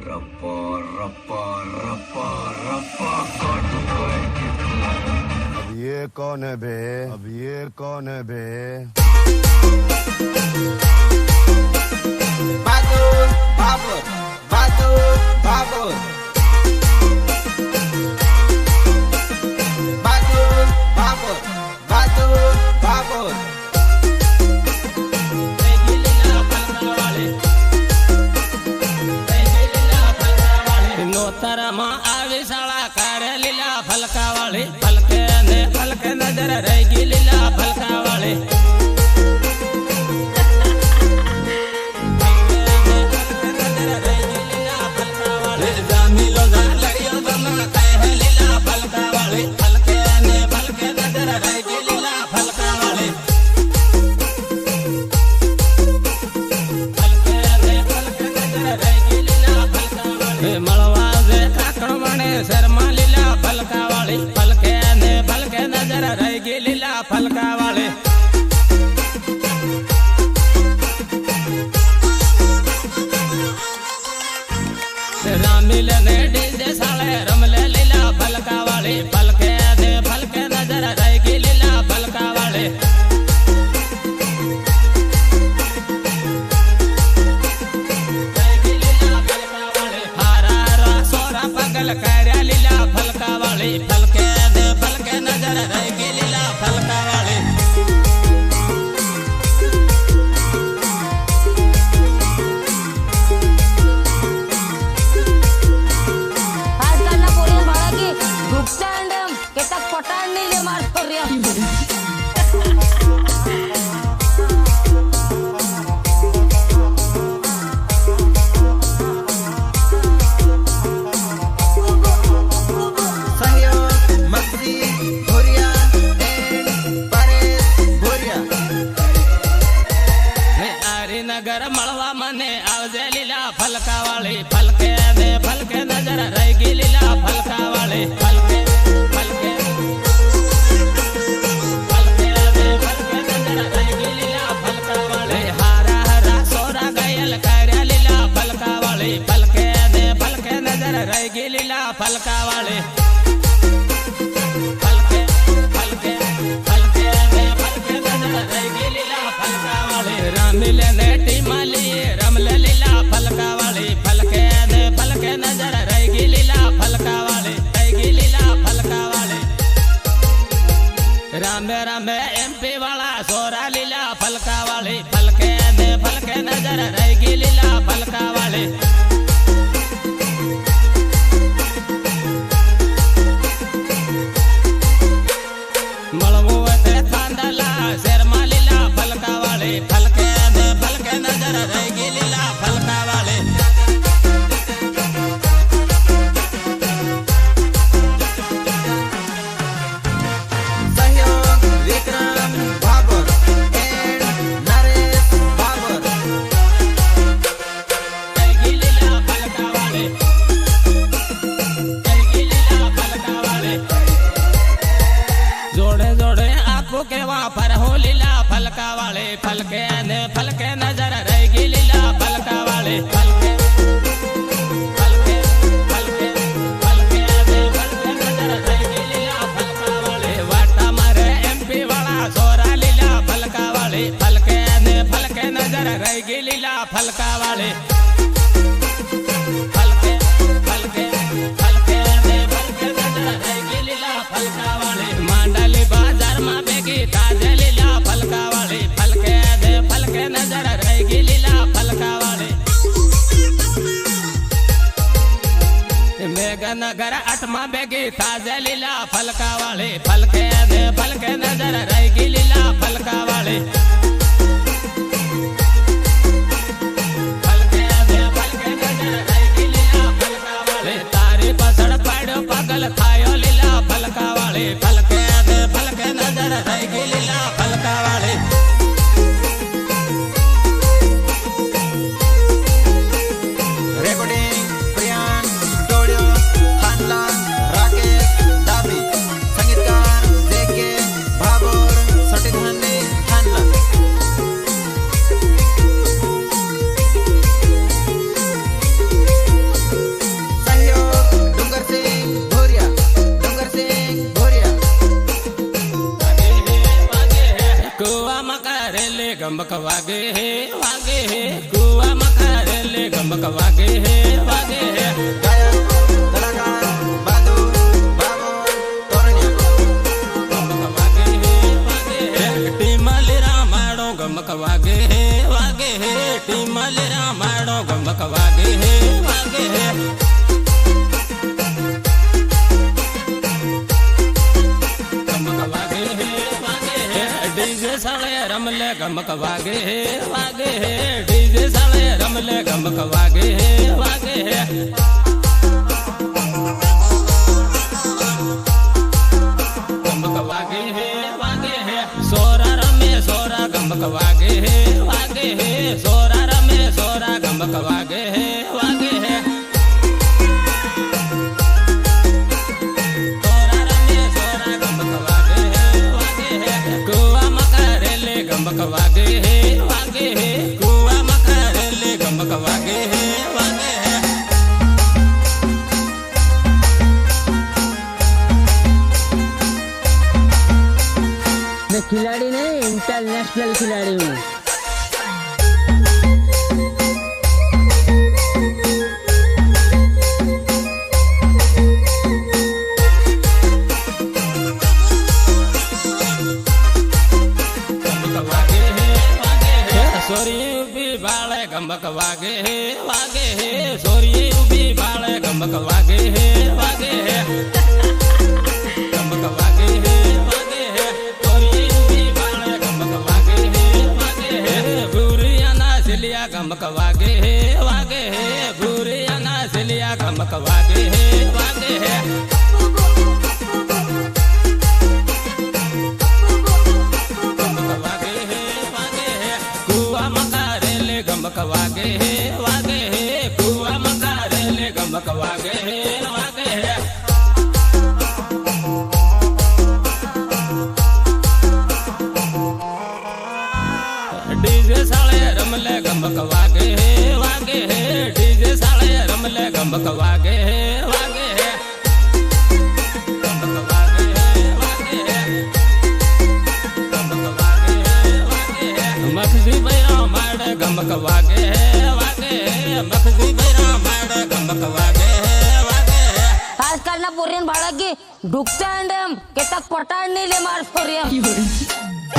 रप्पा रप्पा रप्पा रप्पा काटूंगा इनकी। अब ये कौन है बे? अब ये कौन है बे? बाबूर बाबूर बाबूर बाबूर बाबूर बाबूर बाबूर बाबूर નોતરમાં આવી શાળા કાઢે લીલા ફલકા વાળી ફલકે ને ફલકે નજર રહી ગઈ લીલા ફલકા વાળી શર્મા લીલા ફલકા વાળી ફલકે ને ફલકે નજર રહી ગઈ લીલા ફલકા વાળી રામીલ ને ડીજે સાળે રમલે લીલા ફલકા વાળી ફલકે ને ફલકે નજર રહી ગઈ લીલા ફલકા વાળી કર્યા લીલા ફલકા વાળી ફલકે ને ફલકે નજર રહી ગઈ લીલા ફલકા વાળી આજકાલના પોલીસ બાળકી ગુપ્તાંડ કેટલાક પટાણની જે માર કર્યા નગર મળવા મને આવજે લીલા ફલકા વાળી ફલકે ને ફલકે નજર રહી ગઈ લીલા ફલકા વાળી ફલકે ફલકે ફલકે ને ફલકે નજર રહી ગઈ લીલા ફલકા વાળી હારા હારા સોરા ગાયલ કર્યા લીલા ફલકા વાળી ફલકે ને ફલકે નજર રહી ગઈ લીલા ફલકા વાળી ફલકે ફલકે ફલકે ને ફલકે નજર રહી ગઈ લીલા ફલકા વાળી રામીલ ને રમલે લીલા ફલકા વાળી ફલકે ને ફલકે નજર રહી ગઈ લીલા ફલકા વાળી રહી ગઈ લીલા ફલકા વાળી રામે રામે એમપી વાળા સોરા લીલા ફલકા વાળી ફલકે ને ફલકે નજર રહી ગઈ લીલા ફલકા વાળી મળવું તે થાંદલા શેરમાં લીલા ફલકા વાળી ફલકે ને ફલકે નજર રહી ગઈ લીલા ફલકા વાળી સહયોગ વિક્રમ બાબર એન્ડ નરેશ બાબર રહી ગઈ લીલા ફલકા વાળી રહી ગઈ લીલા ફલકા વાળી જોડે જોડે આપું કેવા ફરહો લીલા ફલકા વાળી ફલકે ને ફલકે નજર રહી ગઈ લીલા ફલકા વાળી ફલકે ફલકે ફલકે ફલકે ને ફલકે નજર રહી ગઈ લીલા ફલકા વાળી વાટા મારે એમપી વાળા સોરા લીલા ફલકા વાળી ફલકે ને ફલકે નજર રહી ગઈ લીલા ફલકા વાળી ફલકે ફલકે ફલકે ને ફલકે નજર રહી ગઈ લીલા ફલકા વાળી માંડલી બાજારમાં ભેગી તાજે લીલા ફલકા વાળી ફલકે ને ફલકે નજર રહી ગઈ લીલા ફલકા વાળી મેઘનગર 8માં ભેગી તાજે લીલા ફલકા વાળી ફલકે ને ફલકે નજર રહી ગઈ લીલા ફલકા વાળી ફલકે ને ફલકે નજર રહી ગઈ લીલા ફલકા વાળી તારી પાછળ પાડ્યો પાગલ થાયો લીલા ફલકા વાળી ફલકે ને ફલકે નજર રહી ગઈ લીલા ફલકા વાળી રેકોર્ડિંગ પ્રિયાન ડોડિયો ખાનલા રાકેશ ડાબી સંગીતકાર જેકે ભાભોર गमक वागे है वागे है कुआ मकारेले गमक वागे है वागे है गायक कलाकार बादू बाबर तोरण्या गमक वागे है टीमली रामाड़ो गमक वागे है टीमली रामाड़ो गमक वागे है डीजे साले रमले गमक वागे है डीजे साले रमले गमक वागे है गमक वागे है सोरा रमे सोरा गमक वागे है सोरा रमे सोरा गमक वागे है सोरा रमे सोरा गमक वागे है कुआ मकारेले गमक वागे है कुआ मकारेले गमक वागे है मैं खिलाड़ी नहीं इंटरनेशनल खिलाड़ी हूँ। गमक वागे है सोरी उबी बाले गमक वागे है गमक वागे है सोरी उबी बाले गमक वागे है बुरिया ना सिलिया गमक वागे है बुरिया ना सिलिया गमक वागे है गमक वागे है कुआ मकारेले गमक वागे है कुआ मकारेले गमक वागे है डीजे साले रमले गमक वागे है डीजे साले रमले गमक वागे है गमक वागे है मखजी बैरा माड़े गमक वागे है मखजी बैरा माड़े गमक वागे है आजकाल ना पोरियन भाड़ा की ढुकता है के तक पटाण नहीं ले मार पोरियन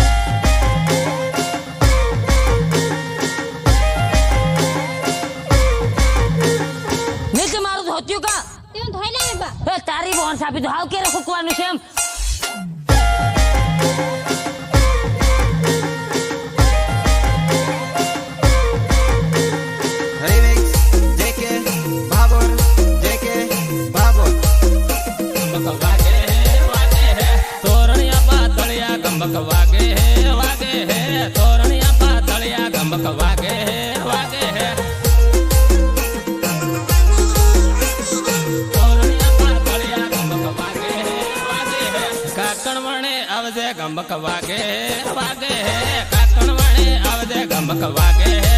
नीचे मारो धोतियों का तेरे धोई ले बा तारी बहन साबी धाव के रखो कुआनु सेम रिमिक्स जेके बाबर गमक वागे है तोरणिया पातलिया गमक वागे है तोरणिया पातलिया गमक वागे है तोरणिया पातलिया गमक वागे है काकणवणे आवजे गमक वागे है काकणवणे आवजे गमक वागे है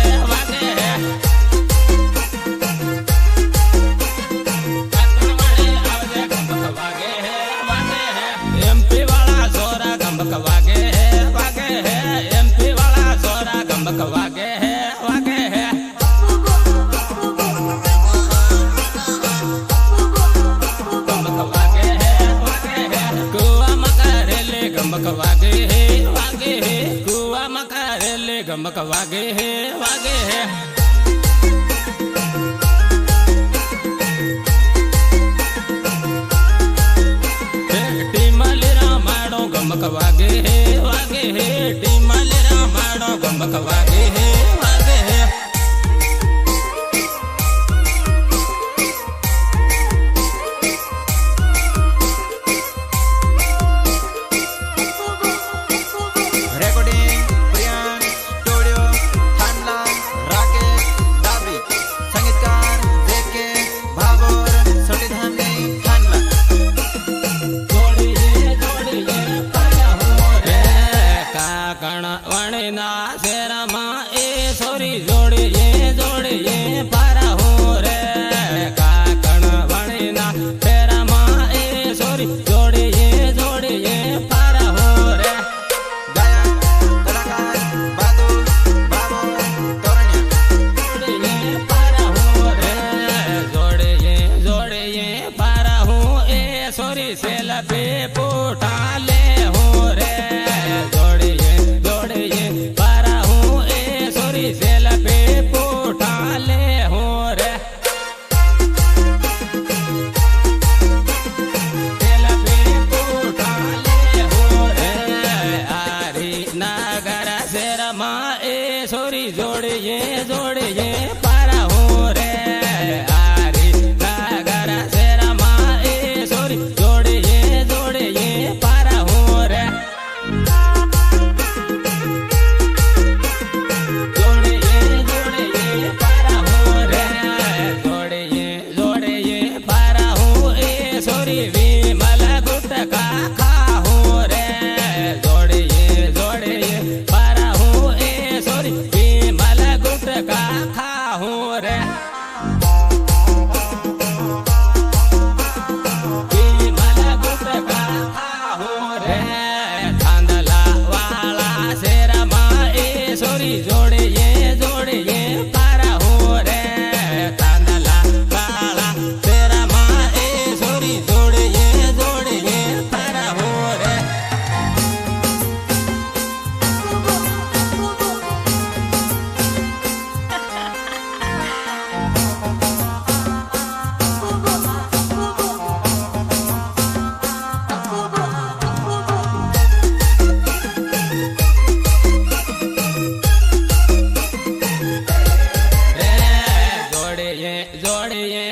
एमपी वाला सोरा गमक वागे है एमपी वाला सोरा गमक वागे है गमक वागे है कुआ मकारेले गमक वागे है कुआ मकारेले गमक वागे है टीमली रामाड़ो गमक वागे है टीमली रामाड़ो गमक वागे है रेकॉर्डिंग प्रियांश स्टूडियो थांडला राकेश दाबरी संगीतकार जेके बाबर सोटीधामनी थांडला काकण वणिना शेरा सेल्फी पोटा ले हूँ रे जोड़िए जोड़िए पारा हूँ ए सोरी सेल्फी पोटा ले हूँ रे सेल्फी पोटा ले हूँ रे आरी नगर शेरमा ए सोरी जोड़िए जोड़िए पारा हूँ रे आरी नगर शेरमा ए सोरी जोड़िए जोड़िए पारा हूँ रे जोड़िए जोड़िए पारा हूँ रे जोड़िए जोड़िए पारा हूँ ए सोरी विमल गुटका खा हूँ रे जोड़िए जोड़िए पारा हूँ ए सोरी विमल गुटका खा हूँ रे विमल गुटका खा हूँ रे थांदला वाला शेरमा ए सोरी जोड़िए जोड़िए पारा हूँ रे थांदला वाला शेरमा ए सोरी जोड़िए जोड़िए पारा हूँ रे जोड़िए जोड़िए